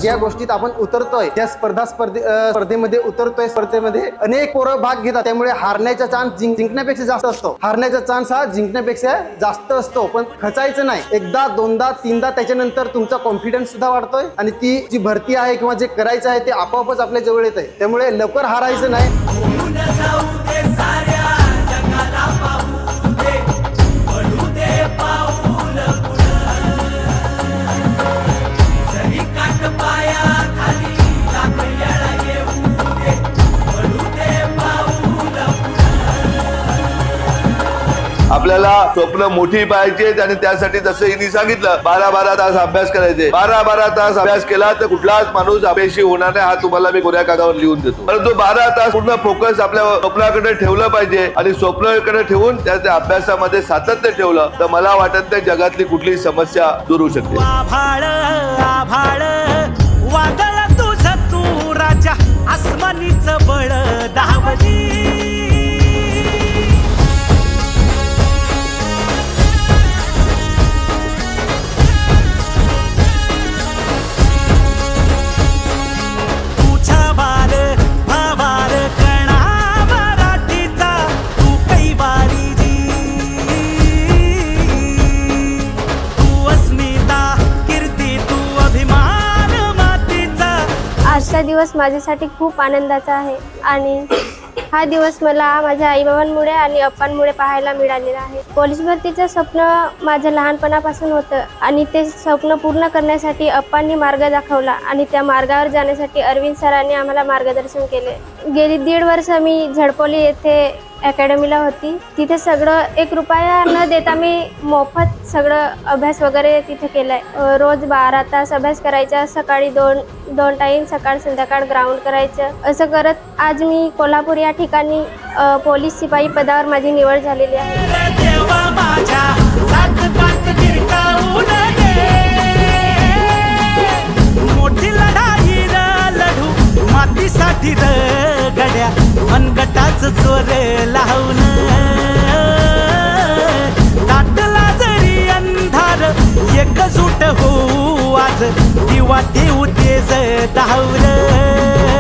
ज्या गोष्टीत आपण उतरतोय त्या स्पर्धेमध्ये उतरतोय, स्पर्धेमध्ये अनेक पोरं भाग घेतात, त्यामुळे हारण्याचा चान्स जिंकण्यापेक्षा जास्त असतो. हारण्याचा चान्स हा जिंकण्यापेक्षा जास्त असतो. पण खचायचं नाही. एकदा, दोनदा, तीनदा त्याच्यानंतर तुमचा कॉन्फिडन्स सुद्धा वाढतोय आणि ती जी भरती आहे किंवा जे करायचं आहे ते आपोआपच आपल्या जवळ येत आहे. त्यामुळे लवकर हारायचं नाही. आपल्याला स्वप्न मोठी पाहिजेत आणि त्यासाठी जसं हिने सांगितलं 12-12 तास अभ्यास करायचे. 12-12 तास अभ्यास केला तर कुठलाच माणूस अपयशी होणार नाही, हा तुम्हाला मी कोऱ्या कागदावर लिहून देतो. परंतु 12 तास पूर्ण फोकस आपल्या स्वप्नाकडे ठेवलं पाहिजे आणि स्वप्नाकडे ठेवून त्या अभ्यासामध्ये सातत्य ठेवलं तर मला वाटत नाही जगातली कुठलीही समस्या दूर होऊ शकते. वादळ तुझं तू राजा आसमानीच बळ धावली. आजचा दिवस माझ्यासाठी खूप आनंदाचा आहे आणि हा दिवस मला माझ्या आईबाबांमुळे आणि अप्पांमुळे पाहायला मिळालेला आहे. पोलीस भरतीचं स्वप्न माझं लहानपणापासून होतं आणि ते स्वप्न पूर्ण करण्यासाठी अप्पांनी मार्ग दाखवला आणि त्या मार्गावर जाण्यासाठी अरविंद सरांनी आम्हाला मार्गदर्शन केले. गेली 1.5 वर्ष मी झडपोली येथे अकॅडमीला होती. तिथे सगळं 1 रुपया न देता मी मोफत सगळं अभ्यास वगैरे तिथे केलाय. रोज 12 तास अभ्यास करायचा. सकाळी 2 टाईम सकाळ संध्याकाळ ग्राउंड करायचं. असं करत आज मी कोल्हापूर या ठिकाणी पोलीस शिपाई पदावर माझी निवड झालेली आहे. मोठी लढाई लढू मातीसाठी गड्या मनगटाच चोर लावून दाटला जरी अंधार एकजूट होऊ आज दिवा ठेवू तेज धावलं.